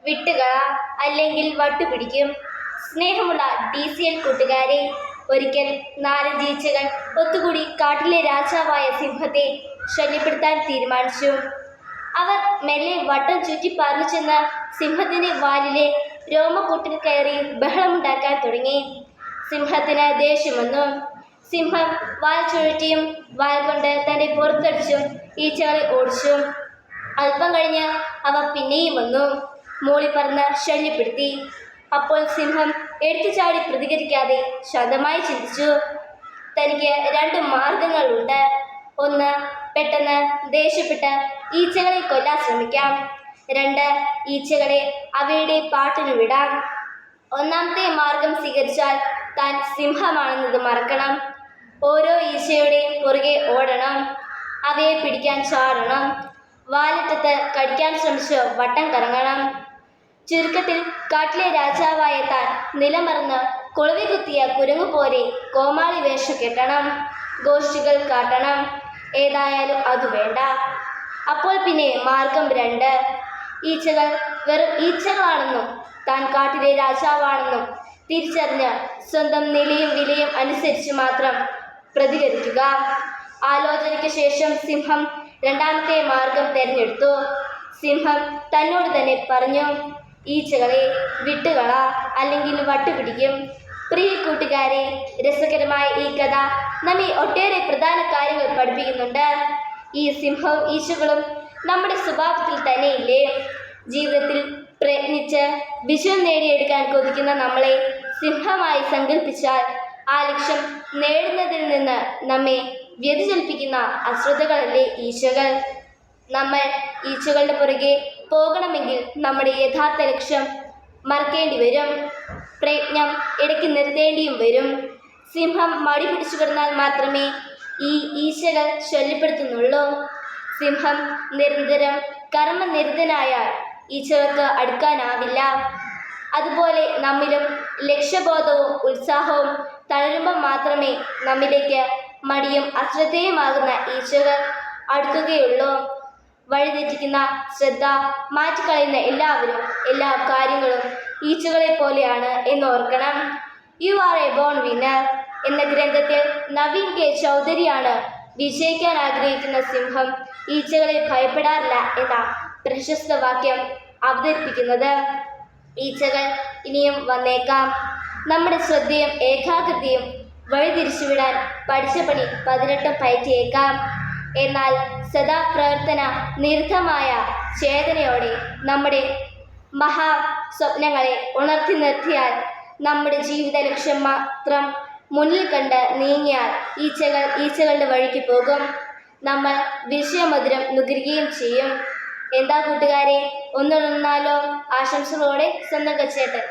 വിട്ടുകള, അല്ലെങ്കിൽ വട്ടുപിടിക്കും. സ്നേഹമുള്ള DCL കൂട്ടുകാരെ, ഒരിക്കൽ 4 ഈച്ചകൾ ഒത്തുകൂടി കാട്ടിലെ രാജാവായ സിംഹത്തെ ശല്യപ്പെടുത്താൻ തീരുമാനിച്ചു. അവർ മെല്ലെ വട്ടം ചുറ്റി പറന്നു ചെന്ന് സിംഹത്തിന്റെ വാലിലെ രോമക്കൂട്ടിൽ കയറി ബഹളമുണ്ടാക്കാൻ തുടങ്ങി. സിംഹത്തിന് ദേഷ്യം വന്നു. സിംഹം വാൽ ചുഴറ്റിയും വാൽ കൊണ്ട് തന്റെ പുറത്തടിച്ചും ഈച്ചകളെ ഓടിച്ചു. അല്പം കഴിഞ്ഞ് അവ പിന്നെയും വന്നു മൂളിപ്പറന്ന് ശല്യപ്പെടുത്തി. അപ്പോൾ സിംഹം എടുത്തുചാടി പ്രതികരിക്കാതെ ശാന്തമായി ചിന്തിച്ചു. തനിക്ക് 2 മാർഗങ്ങളുണ്ട്. ഒന്ന്, പെട്ടെന്ന് ദേഷ്യപ്പെട്ട് ഈച്ചകളെ കൊല്ലാൻ ശ്രമിക്കാം. 2, ഈച്ചകളെ അവയുടെ പാട്ടിനു വിടാം. ഒന്നാമത്തെ മാർഗം സ്വീകരിച്ചാൽ താൻ സിംഹമാണെന്നത് മറക്കണം. ഓരോ ഈച്ചയുടെയും പുറകെ ഓടണം. അവയെ പിടിക്കാൻ ചാടണം. വാലറ്റത്ത് കടിക്കാൻ ശ്രമിച്ച് വട്ടം കറങ്ങണം. ചുരുക്കത്തിൽ കാട്ടിലെ രാജാവായ താൻ നിലമറന്ന് കൊളുവി കുത്തിയ കുരങ്ങു പോലെ കോമാളി വേഷം കെട്ടണം. ഗോഷ്ഠികൾ കാട്ടണം. ഏതായാലും അത് വേണ്ട. അപ്പോൾ പിന്നെ മാർഗം 2, ഈച്ചകൾ വെറും ഈച്ചകളാണെന്നും താൻ കാട്ടിലെ രാജാവാണെന്നും തിരിച്ചറിഞ്ഞ് സ്വന്തം നിലയും വിലയും അനുസരിച്ച് മാത്രം പ്രതികരിക്കുക. ആലോചനയ്ക്ക് ശേഷം സിംഹം രണ്ടാമത്തെ മാർഗം തിരഞ്ഞെടുത്തു. സിംഹം തന്നോട് തന്നെ പറഞ്ഞു, ഈച്ചകളെ വിട്ടുകള, അല്ലെങ്കിൽ വട്ടുപിടിക്കും. പ്രിയ കൂട്ടുകാരെ, രസകരമായ ഈ കഥ നമ്മെ ഒട്ടേറെ പ്രധാന കാര്യങ്ങൾ പഠിപ്പിക്കുന്നുണ്ട്. ഈ സിംഹവും ഈച്ചകളും നമ്മുടെ സ്വഭാവത്തിൽ തന്നെയില്ലേ? ജീവിതത്തിൽ പ്രയത്നിച്ച് വിജയം നേടിയെടുക്കാൻ കൊതിക്കുന്ന നമ്മളെ സിംഹമായി സങ്കല്പിച്ചാൽ ആ ലക്ഷ്യം നേടുന്നതിൽ നിന്ന് നമ്മെ വ്യതിചലിപ്പിക്കുന്ന അശ്രദ്ധകളല്ലേ ഈച്ചകൾ? നമ്മൾ ഈച്ചകളുടെ പുറകെ പോകണമെങ്കിൽ നമ്മുടെ യഥാർത്ഥ ലക്ഷ്യം മറക്കേണ്ടി വരും. പ്രയത്നം ഇടയ്ക്ക് നിർത്തേണ്ടിയും വരും. സിംഹം മടി പിടിച്ചു കിടന്നാൽ മാത്രമേ ഈ ഈച്ചകൾ ശല്യപ്പെടുത്തുന്നുള്ളൂ. സിംഹം നിരന്തരം കർമ്മനിരതനായാൽ ഈച്ചകൾക്ക് അടുക്കാനാവില്ല. അതുപോലെ നമ്മിലും ലക്ഷ്യബോധവും ഉത്സാഹവും തളരുമ്പം മാത്രമേ നമ്മിലേക്ക് മടിയും അശ്രദ്ധയുമാകുന്ന ഈച്ചകൾ അടുക്കുകയുള്ളൂ. വഴിതെറ്റിക്കുന്ന ശ്രദ്ധ മാറ്റിക്കളയുന്ന എല്ലാവരും എല്ലാ കാര്യങ്ങളും ഈച്ചകളെ പോലെയാണ് എന്നോർക്കണം. You are a born winner എന്ന ഗ്രന്ഥത്തിൽ നവീൻ കെ ചൗധരിയാണ് വിജയിക്കാൻ ആഗ്രഹിക്കുന്ന സിംഹം ഈച്ചകളെ ഭയപ്പെടാറില്ല എന്ന പ്രശസ്ത വാക്യം അവതരിപ്പിക്കുന്നത്. ഈച്ചകൾ ഇനിയും വന്നേക്കാം. നമ്മുടെ ശ്രദ്ധയും ഏകാഗ്രതയും വഴിതിരിച്ചുവിടാൻ പഠിച്ച പണി 18 പയറ്റിയേക്കാം. എന്നാൽ സദാ പ്രവർത്തന നിരതമായ ചേതനയോടെ നമ്മുടെ മഹാ സ്വപ്നങ്ങളെ ഉണർത്തി നിർത്തിയാൽ, നമ്മുടെ ജീവിത ലക്ഷ്യം മാത്രം മുന്നിൽ കണ്ട് നീങ്ങിയാൽ ഈച്ചകളുടെ വഴിക്ക് പോകും. നമ്മൾ വിജയമധുരം നുകരുകയും ചെയ്യും. എന്താ കൂട്ടുകാരെ, ഒന്നുണർന്നാലോ? ആശംസകളോടെ സ്വന്തം കച്ചേട്ടൻ.